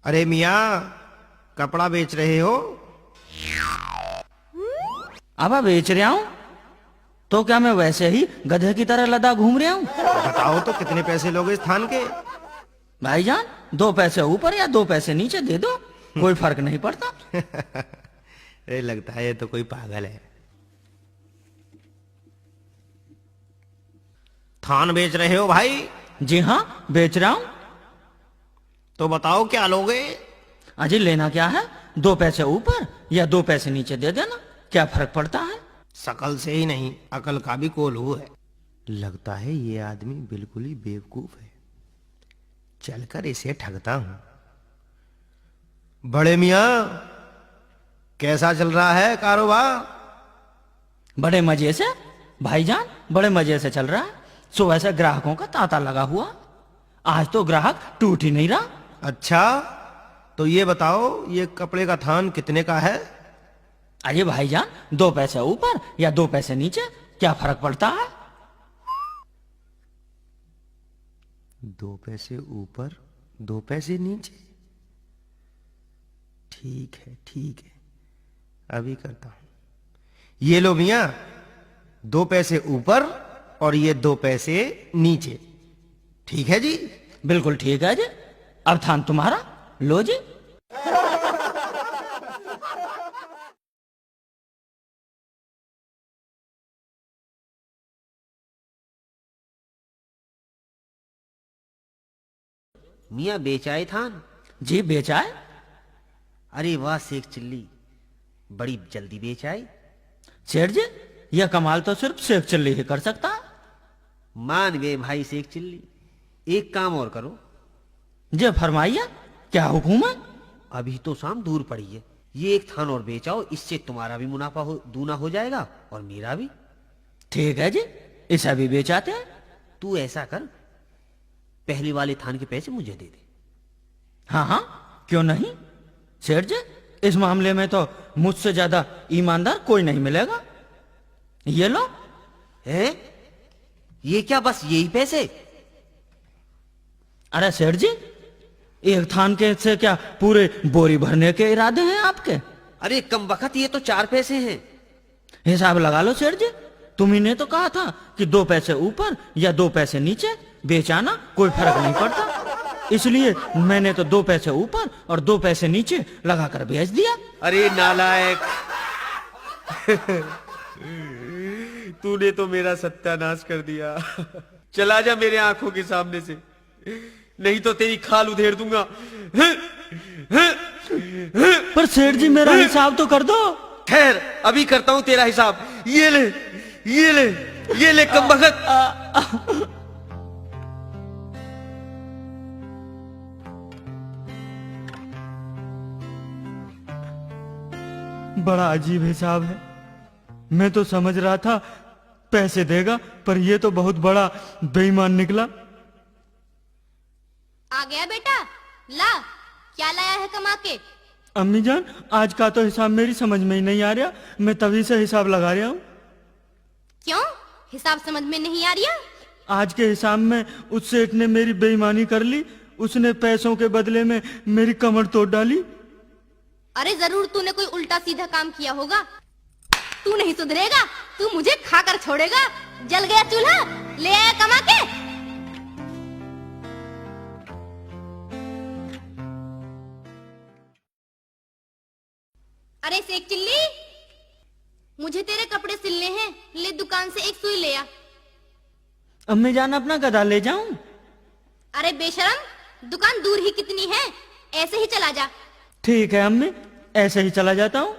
अरे मियाँ, कपड़ा बेच रहे हो? अब बेच रहा हूँ तो क्या मैं वैसे ही गधे की तरह लदा घूम रहा हूँ? बताओ तो कितने पैसे लोगे इस थान के? भाईजान, 2 पैसे ऊपर या 2 पैसे नीचे दे दो, कोई फर्क नहीं पड़ता। अरे लगता है ये तो कोई पागल है। थान बेच रहे हो भाई? जी हाँ, बेच रहा हूँ। तो बताओ क्या लोगे? अजी लेना क्या है, 2 पैसे ऊपर या 2 पैसे नीचे दे देना, क्या फर्क पड़ता है? शकल से ही नहीं, अकल का भी कोल्हू है। लगता है ये आदमी बिल्कुल ही बेवकूफ है। चलकर इसे ठगता हूं। बड़े मियाँ, कैसा चल रहा है कारोबार? बड़े मजे से भाईजान, बड़े मजे से चल रहा है। सुबह से ग्राहकों का तांता लगा हुआ, आज तो ग्राहक टूट ही नहीं रहा। अच्छा, तो ये बताओ, ये कपड़े का थान कितने का है? अरे भाईजान, 2 पैसे ऊपर या 2 पैसे नीचे, क्या फर्क पड़ता है? 2 पैसे ऊपर, 2 पैसे नीचे। ठीक है ठीक है, अभी करता हूं। ये लो मियाँ, 2 पैसे ऊपर और ये 2 पैसे नीचे। ठीक है जी? बिल्कुल ठीक है जी। अब थान तुम्हारा, लो जी। मियाँ बेचाए थान? जी बेचाए। अरे वाह शेख चिल्ली, बड़ी जल्दी बेचाए। सेठ जी, यह कमाल तो सिर्फ शेख चिल्ली ही कर सकता है। मान गए भाई शेख चिल्ली, एक काम और करो। जी फरमाइए, क्या हुक्म है? अभी तो शाम दूर पड़ी है, ये एक थान और बेचाओ, इससे तुम्हारा भी मुनाफा दूना हो जाएगा और मेरा भी। ठीक है जी, इसे भी बेचाते हैं। तू ऐसा कर, पहले वाले थान के पैसे मुझे दे दे। हाँ हाँ, क्यों नहीं सेठ जी, इस मामले में तो मुझसे ज्यादा ईमानदार कोई नहीं मिलेगा। ये लो। हैं? ये क्या, बस यही पैसे? अरे सेठ जी, एक थान के से क्या पूरे बोरी भरने के इरादे हैं आपके? अरे कम बखत, ये तो 4 पैसे हैं। हिसाब लगा लो सेठ जी, तुम्ही ने तो कहा था कि 2 पैसे ऊपर या 2 पैसे नीचे बेचाना, कोई फर्क नहीं पड़ता, इसलिए मैंने तो 2 पैसे ऊपर और 2 पैसे नीचे लगाकर बेच दिया। अरे नालायक, तूने तो मेरा सत्यानाश कर दिया। चला जा मेरे आंखों के सामने से, नहीं तो तेरी खाल उधेड़ दूंगा। पर सेठ जी, मेरा हिसाब तो कर दो। खैर, अभी करता हूं तेरा हिसाब। ये ले, ये ले, ये ले कमबख्त। बड़ा अजीब हिसाब है। मैं तो समझ रहा था पैसे देगा, पर ये तो बहुत बड़ा बेईमान निकला। आ गया बेटा, ला क्या लाया है कमा के? अम्मी जान, आज का तो हिसाब मेरी समझ में ही नहीं आ रहा, मैं तभी से हिसाब लगा रहा हूँ। क्यों, हिसाब समझ में नहीं आ रहा? आज के हिसाब में उस सेठ ने मेरी बेईमानी कर ली, उसने पैसों के बदले में मेरी कमर तोड़ डाली। अरे जरूर तूने कोई उल्टा सीधा काम किया होगा। तू नहीं सुधरेगा, तू मुझे खाकर छोड़ेगा। जल गया चूल्हा, ले आया कमा के। अरे शेख चिल्ली, मुझे तेरे कपड़े सिलने हैं, ले दुकान से एक सुई ले आ। अम्मी जान, अपना गधा ले जाऊं? अरे बेशरम, दुकान दूर ही कितनी है, ऐसे ही चला जा। ठीक है अम्मी, ऐसे ही चला जाता हूँ।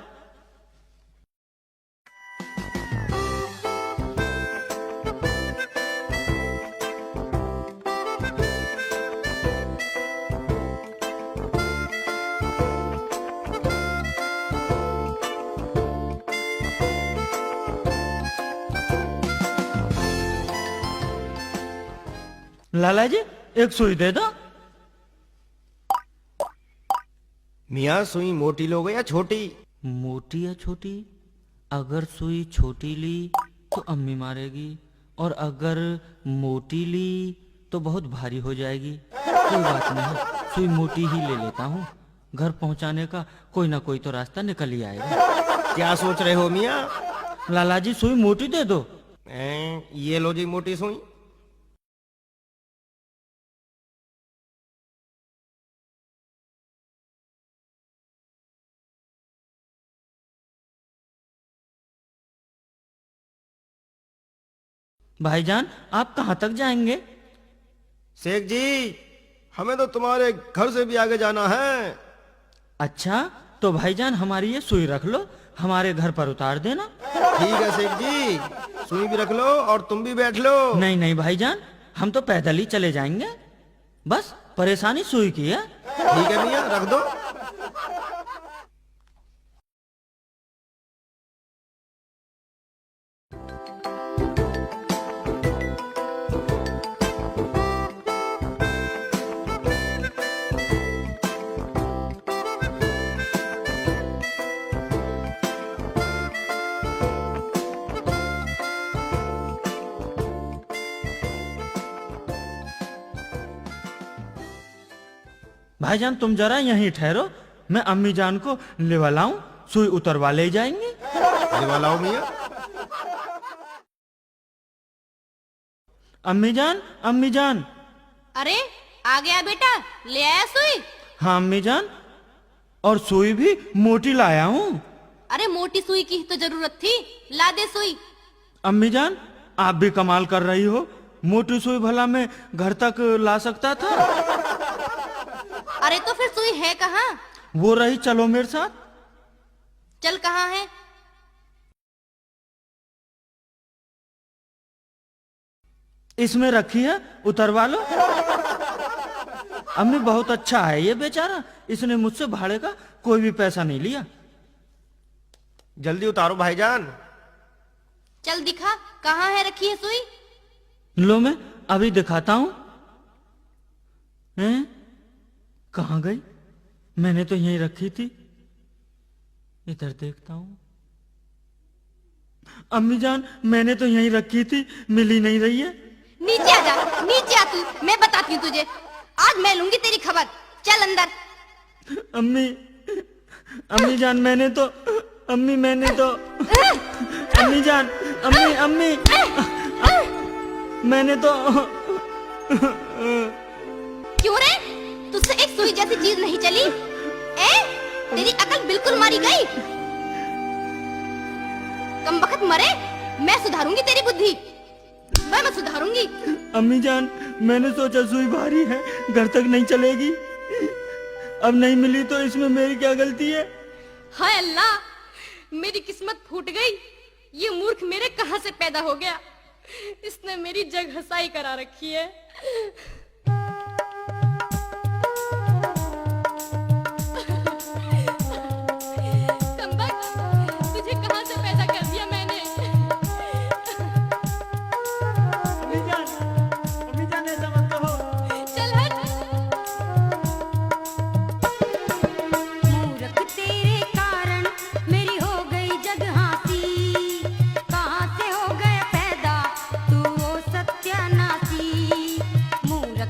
लाला जी, एक सुई दे दो। मियाँ, सुई मोटी लोगे या छोटी? मोटी या छोटी? अगर सुई छोटी ली तो अम्मी मारेगी, और अगर मोटी ली तो बहुत भारी हो जाएगी। कोई बात नहीं, सुई मोटी ही ले लेता हूँ। घर पहुँचाने का कोई ना कोई तो रास्ता निकल ही आएगा। क्या सोच रहे हो मियाँ? लाला जी सुई मोटी दे दो। ये लो जी मोटी सुई। भाईजान आप कहाँ तक जाएंगे? शेख जी, हमें तो तुम्हारे घर से भी आगे जाना है। अच्छा तो भाईजान हमारी ये सुई रख लो, हमारे घर पर उतार देना। ठीक है शेख जी, सुई भी रख लो और तुम भी बैठ लो। नहीं नहीं भाईजान, हम तो पैदल ही चले जाएंगे, बस परेशानी सुई की है। ठीक है मियाँ, रख दो। भाईजान तुम जरा यहीं ठहरो, मैं अम्मी जान को लेवा लाऊं, सुई उतरवा ले जाएंगे। लेवा लाओ मियाँ। अम्मी जान, अम्मी जान। अरे आ गया बेटा, ले आया सुई? हाँ अम्मी जान, और सुई भी मोटी लाया हूँ। अरे मोटी सुई की तो जरूरत थी, ला दे सुई। अम्मी जान आप भी कमाल कर रही हो, मोटी सुई भला मैं घर तक ला सकता था। अरे तो फिर सुई है कहाँ? वो रही, चलो मेरे साथ। चल कहाँ है? इसमें रखी है, उतरवा लो। अम्मी बहुत अच्छा है ये बेचारा, इसने मुझसे भाड़े का कोई भी पैसा नहीं लिया। जल्दी उतारो भाईजान। चल दिखा, कहाँ है रखी है सुई? लो मैं अभी दिखाता हूं। हैं? कहाँ गई? मैंने तो यहीं रखी थी। इधर देखता हूं। अम्मी जान मैंने तो यहीं रखी थी, मिल ही नहीं रही है। नीचे आ जा, नीचे आ तू, मैं बताती हूँ तुझे। आज मैं लूंगी तेरी खबर, चल अंदर। अम्मी, अम्मी जान मैंने तो, अम्मी मैंने तो, अम्मी जान, अम्मी अम्मी, मैंने तो। क्यों रे, तुझसे एक सुई जैसी चीज नहीं चली? तेरी अकल बिल्कुल मारी गई। कमबख्त मरे, मैं सुधारूंगी तेरी बुद्धि, मैं सुधारूंगी। अम्मी जान मैंने सोचा सुई भारी है, घर तक नहीं चलेगी, अब नहीं मिली तो इसमें मेरी क्या गलती है? हाय अल्लाह, मेरी किस्मत फूट गई। ये मूर्ख मेरे कहां से पैदा हो गया, इसने मेरी जग हसाई करा रखी है। तुझे कहां से पैदा कर दिया मैंने? अम्मी जान ऐसा मत कहो। चल हट। मूर्ख तेरे कारण मेरी हो गई जग हाँसी, कहाँ से हो गए पैदा तू वो सत्यानाशी। मूर्ख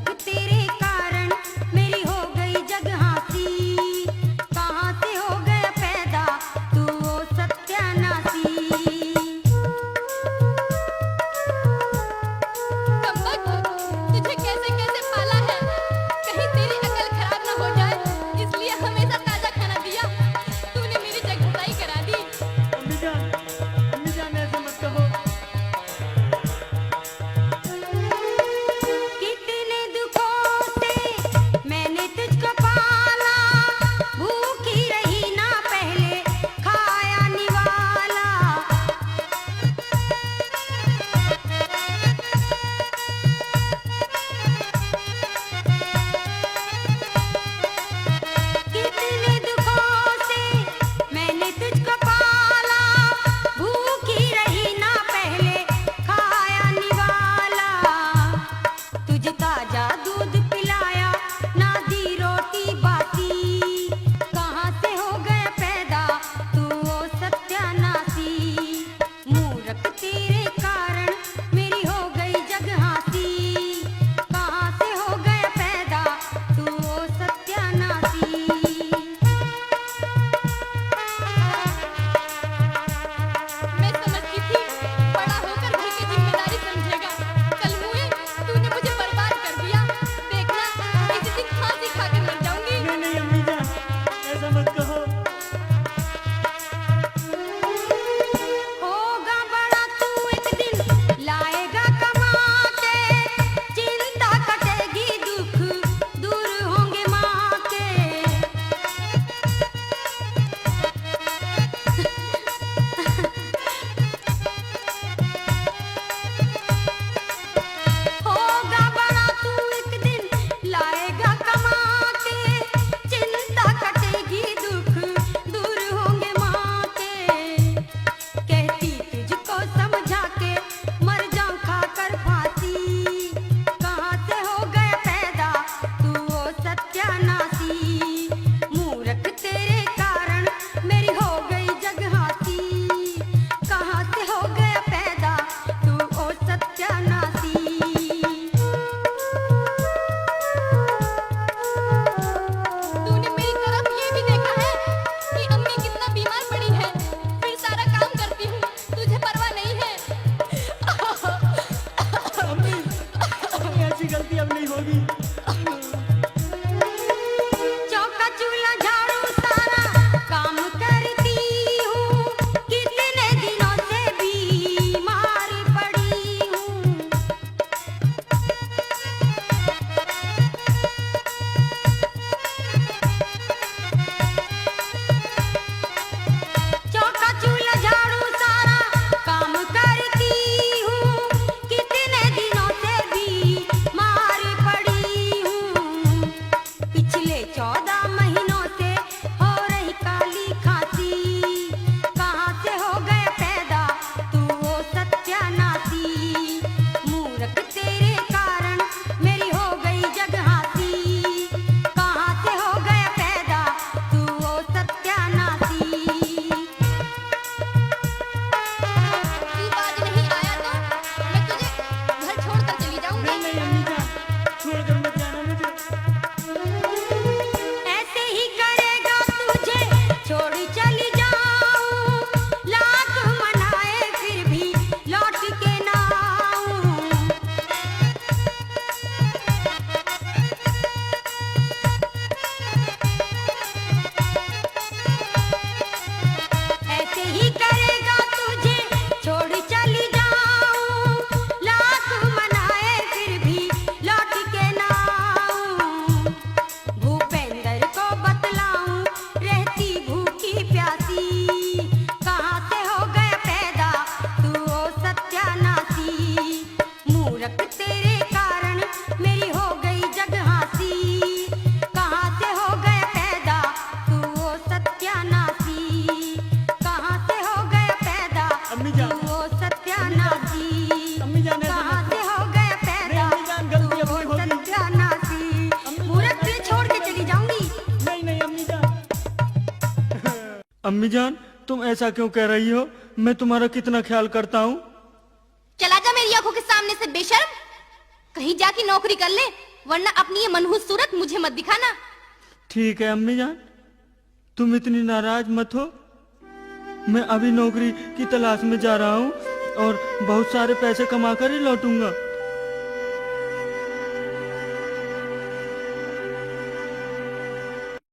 नहीं नहीं अम्मी जान। अम्मी जान तुम ऐसा क्यों कह रही हो? मैं तुम्हारा कितना ख्याल करता हूँ। चला जा मेरी आंखों के सामने से बेशर्म। कहीं जाके नौकरी कर ले, वरना अपनी ये मनहूस सूरत मुझे मत दिखाना। ठीक है अम्मी जान, तुम इतनी नाराज मत हो। मैं अभी नौकरी की तलाश में जा रहा हूँ और बहुत सारे पैसे कमा कर ही लौटूंगा।